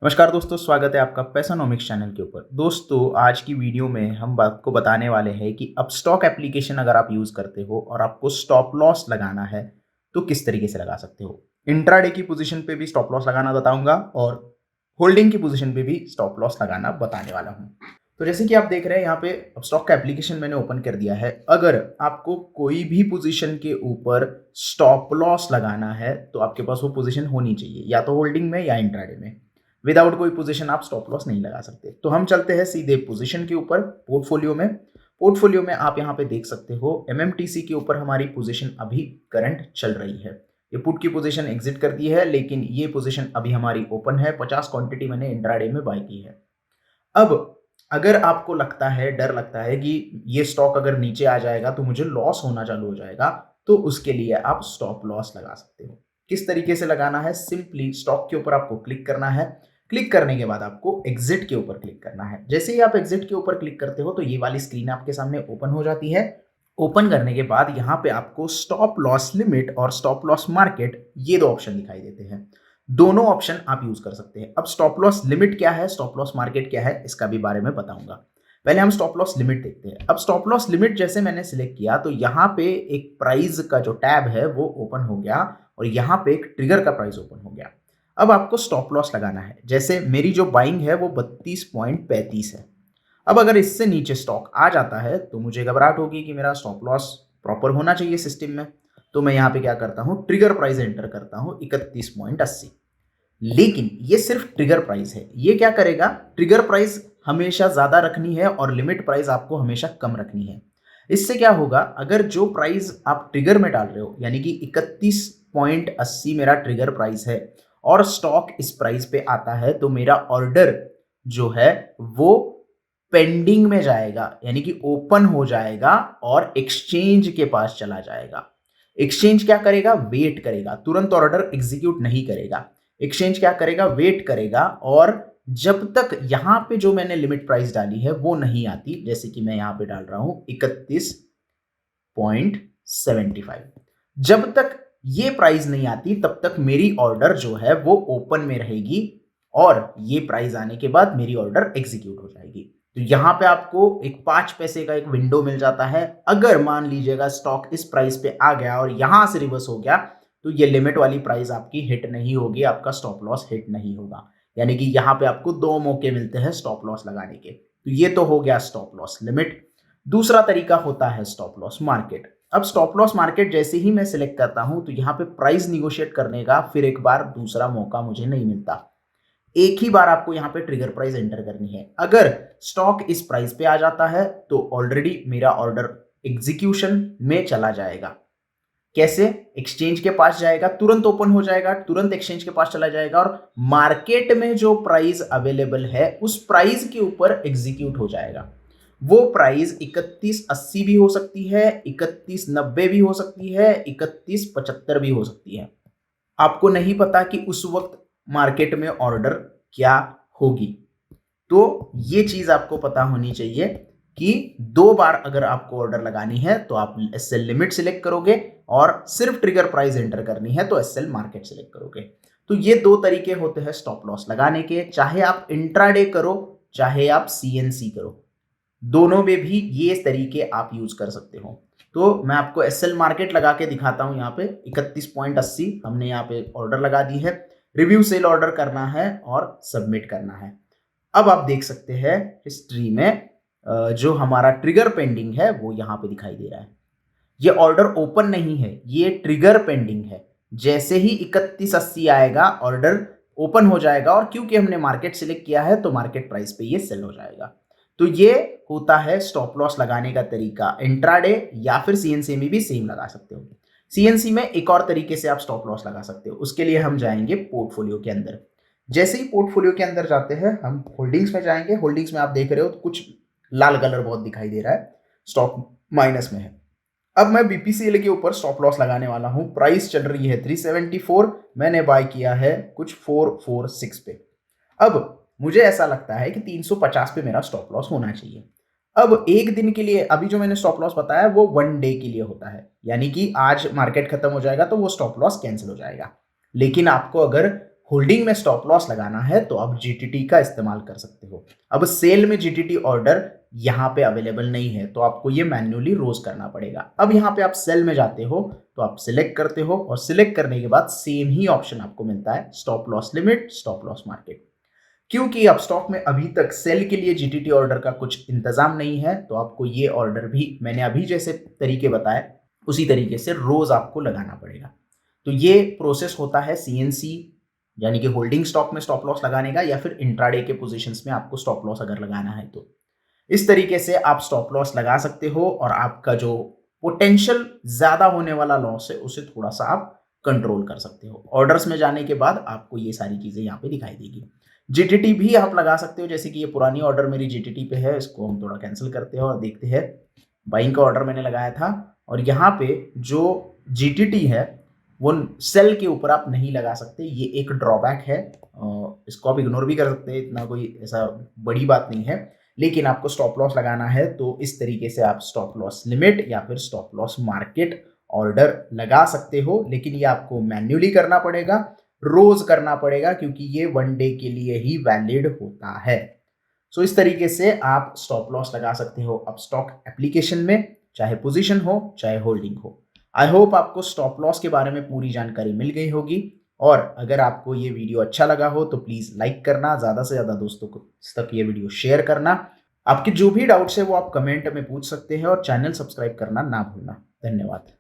नमस्कार दोस्तों, स्वागत है आपका पैसानोमिक्स चैनल के ऊपर। दोस्तों, आज की वीडियो में हम आपको बताने वाले हैं कि अपस्टॉक एप्लीकेशन अगर आप यूज़ करते हो और आपको स्टॉप लॉस लगाना है तो किस तरीके से लगा सकते हो। इंट्राडे की पोजीशन पे भी स्टॉप लॉस लगाना बताऊंगा और होल्डिंग की पोजीशन पे भी स्टॉप लॉस लगाना बताने वाला हूं। तो जैसे कि आप देख रहे हैं यहाँ पे अपस्टॉक का एप्लीकेशन मैंने ओपन कर दिया है। अगर आपको कोई भी पोजीशन के ऊपर स्टॉप लॉस लगाना है तो आपके पास वो पोजीशन होनी चाहिए, या तो होल्डिंग में या इंट्राडे में। विदाउट कोई पोजीशन आप स्टॉप लॉस नहीं लगा सकते। तो हम चलते हैं सीधे पोजीशन के ऊपर। पोर्टफोलियो में आप यहाँ पे देख सकते हो एमएमटीसी के ऊपर हमारी पोजीशन अभी करंट चल रही है। ये पुट की पोजीशन एग्जिट कर दी है, लेकिन ये पोजीशन अभी हमारी ओपन है। 50 क्वांटिटी मैंने इंट्राडे में बाय की है। अब अगर आपको लगता है, डर लगता है कि ये स्टॉक अगर नीचे आ जाएगा तो मुझे लॉस होना चालू हो जाएगा, तो उसके लिए आप स्टॉप लॉस लगा सकते हो। किस तरीके से लगाना है? सिंपली स्टॉक के ऊपर आपको क्लिक करना है। क्लिक करने के बाद आपको एग्जिट के ऊपर क्लिक करना है। जैसे ही आप एग्जिट के ऊपर क्लिक करते हो तो ये वाली स्क्रीन आपके सामने ओपन हो जाती है। ओपन करने के बाद यहाँ पे आपको स्टॉप लॉस लिमिट और स्टॉप लॉस मार्केट, ये दो ऑप्शन दिखाई देते हैं। दोनों ऑप्शन आप यूज कर सकते हैं। अब स्टॉप लॉस लिमिट क्या है, स्टॉप लॉस मार्केट क्या है, इसका भी बारे में बताऊंगा। पहले हम स्टॉप लॉस लिमिट देखते हैं। अब स्टॉप लॉस लिमिट जैसे मैंने सिलेक्ट किया तो यहाँ पे एक प्राइस का जो टैब है वो ओपन हो गया और यहाँ पे एक ट्रिगर का प्राइस ओपन हो गया। अब आपको स्टॉप लॉस लगाना है। जैसे मेरी जो बाइंग है वो 32.35 है। अब अगर इससे नीचे स्टॉक आ जाता है तो मुझे घबराहट होगी कि मेरा स्टॉप लॉस प्रॉपर होना चाहिए सिस्टम में। तो मैं यहाँ पे क्या करता हूँ, ट्रिगर प्राइस एंटर करता हूँ 31.80। लेकिन ये सिर्फ ट्रिगर प्राइस है। ये क्या करेगा, ट्रिगर प्राइस हमेशा ज्यादा रखनी है और लिमिट प्राइस आपको हमेशा कम रखनी है। इससे क्या होगा, अगर जो प्राइस आप ट्रिगर में डाल रहे हो यानी कि 31.80 मेरा ट्रिगर प्राइस है और स्टॉक इस प्राइस पे आता है, तो मेरा ऑर्डर जो है वो पेंडिंग में जाएगा, यानी कि ओपन हो जाएगा और एक्सचेंज के पास चला जाएगा। एक्सचेंज क्या करेगा, वेट करेगा, तुरंत ऑर्डर एग्जीक्यूट नहीं करेगा। एक्सचेंज क्या करेगा, वेट करेगा, और जब तक यहां पे जो मैंने लिमिट प्राइस डाली है वो नहीं आती, जैसे कि मैं यहां पे डाल रहा हूं 31.75, जब तक ये प्राइस नहीं आती तब तक मेरी ऑर्डर जो है वो ओपन में रहेगी और ये प्राइस आने के बाद मेरी ऑर्डर एग्जीक्यूट हो जाएगी। तो यहां पे आपको एक 5 पैसे का एक विंडो मिल जाता है। अगर मान लीजिएगा स्टॉक इस प्राइस पे आ गया और यहां से रिवर्स हो गया तो ये लिमिट वाली प्राइस आपकी हिट नहीं होगी, आपका स्टॉप लॉस हिट नहीं होगा। यानी कि यहां पे आपको दो मौके मिलते हैं स्टॉप लॉस लगाने के। तो ये तो हो गया स्टॉप लॉस लिमिट। दूसरा तरीका होता है स्टॉप लॉस मार्केट। अब स्टॉप लॉस मार्केट जैसे ही मैं सिलेक्ट करता हूं तो यहां पे प्राइस निगोशिएट करने का फिर एक बार दूसरा मौका मुझे नहीं मिलता। एक ही बार आपको यहां पे ट्रिगर प्राइस एंटर करनी है। अगर स्टॉक इस प्राइस पे आ जाता है तो ऑलरेडी मेरा ऑर्डर एग्जीक्यूशन में चला जाएगा। कैसे? एक्सचेंज के पास जाएगा, तुरंत ओपन हो जाएगा, तुरंत एक्सचेंज के पास चला जाएगा और मार्केट में जो प्राइस अवेलेबल है उस प्राइस के ऊपर एग्जीक्यूट हो जाएगा। वो प्राइस 3180 भी हो सकती है, 3190 भी हो सकती है, 3175 भी हो सकती है। आपको नहीं पता कि उस वक्त मार्केट में ऑर्डर क्या होगी। तो ये चीज आपको पता होनी चाहिए कि दो बार अगर आपको ऑर्डर लगानी है तो आप एसएल लिमिट सिलेक्ट करोगे और सिर्फ ट्रिगर प्राइस एंटर करनी है तो एसएल मार्केट सिलेक्ट करोगे। तो ये दो तरीके होते हैं स्टॉप लॉस लगाने के, चाहे आप इंट्राडे करो चाहे आप सीएनसी करो, दोनों में भी ये तरीके आप यूज कर सकते हो। तो मैं आपको एसएल मार्केट लगा के दिखाता हूं। यहाँ पे 31.80 हमने यहाँ पे ऑर्डर लगा दी है। रिव्यू सेल ऑर्डर करना है और सबमिट करना है। अब आप देख सकते हैं हिस्ट्री में जो हमारा ट्रिगर पेंडिंग है वो यहाँ पे दिखाई दे रहा है। ये ऑर्डर ओपन नहीं है, ये ट्रिगर पेंडिंग है। जैसे ही 3180 आएगा ऑर्डर ओपन हो जाएगा और क्योंकि हमने मार्केट सिलेक्ट किया है तो मार्केट प्राइस पे ये सेल हो जाएगा। तो ये होता है स्टॉप लॉस लगाने का तरीका। इंट्राडे या फिर सीएनसी में भी सेम लगा सकते हो। सीएनसी में एक और तरीके से आप स्टॉप लॉस लगा सकते हो। उसके लिए हम जाएंगे पोर्टफोलियो के अंदर। जैसे ही पोर्टफोलियो के अंदर जाते हैं हम होल्डिंग्स में जाएंगे। होल्डिंग्स में आप देख रहे हो तो कुछ लाल कलर बहुत दिखाई दे रहा है, स्टॉक माइनस में है। अब मैं बीपीसीएल के ऊपर स्टॉप लॉस लगाने वाला हूं। प्राइस चल रही है 374, मैंने बाय किया है कुछ 446 पे। अब मुझे ऐसा लगता है कि 350 पे मेरा स्टॉप लॉस होना चाहिए। अब एक दिन के लिए, अभी जो मैंने स्टॉप लॉस बताया वो 1 डे के लिए होता है, यानी कि आज मार्केट खत्म हो जाएगा तो वो स्टॉप लॉस कैंसिल हो जाएगा। लेकिन आपको अगर होल्डिंग में स्टॉप लॉस लगाना है तो आप जीटीटी का इस्तेमाल कर सकते हो। अब सेल में जीटीटी ऑर्डर यहाँ पे अवेलेबल नहीं है तो आपको ये मैन्युअली रोज करना पड़ेगा। अब यहाँ पे आप सेल में जाते हो तो आप सिलेक्ट करते हो और सिलेक्ट करने के बाद सेम ही ऑप्शन आपको मिलता है, stop loss limit, stop loss market. क्योंकि अब स्टॉक में अभी तक सेल के लिए जीटीटी ऑर्डर का कुछ इंतजाम नहीं है तो आपको ये ऑर्डर भी मैंने अभी जैसे तरीके बताए उसी तरीके से रोज आपको लगाना पड़ेगा। तो ये प्रोसेस होता है सीएनसी यानी कि होल्डिंग स्टॉक में स्टॉप लॉस लगाने का, या फिर इंट्राडे के पोजीशंस में आपको स्टॉप लॉस अगर लगाना है तो इस तरीके से आप स्टॉप लॉस लगा सकते हो और आपका जो पोटेंशियल ज्यादा होने वाला लॉस है उसे थोड़ा सा आप कंट्रोल कर सकते हो। ऑर्डर्स में जाने के बाद आपको ये सारी चीजें यहाँ पे दिखाई देगी। जीटीटी भी आप लगा सकते हो, जैसे कि ये पुरानी ऑर्डर मेरी जीटीटी पे है, इसको हम थोड़ा कैंसिल करते हैं और देखते हैं। बाइंग का ऑर्डर मैंने लगाया था और यहाँ पे जो जीटीटी है वो सेल के ऊपर आप नहीं लगा सकते, ये एक ड्रॉबैक है। इसको आप इग्नोर भी कर सकते हैं, इतना कोई ऐसा बड़ी बात नहीं है। लेकिन आपको स्टॉप लॉस लगाना है तो इस तरीके से आप स्टॉप लॉस लिमिट या फिर स्टॉप लॉस मार्केट ऑर्डर लगा सकते हो, लेकिन ये आपको मैन्युअली करना पड़ेगा, रोज करना पड़ेगा, क्योंकि ये वन डे के लिए ही वैलिड होता है। सो इस तरीके से आप स्टॉप लॉस लगा सकते हो अब स्टॉक एप्लीकेशन में, चाहे पोजीशन हो चाहे होल्डिंग हो। आई होप आपको स्टॉप लॉस के बारे में पूरी जानकारी मिल गई होगी, और अगर आपको ये वीडियो अच्छा लगा हो तो प्लीज लाइक करना, ज्यादा से ज्यादा दोस्तों को तक ये वीडियो शेयर करना। आपके जो भी डाउट्स है वो आप कमेंट में पूछ सकते हैं और चैनल सब्सक्राइब करना ना भूलना। धन्यवाद।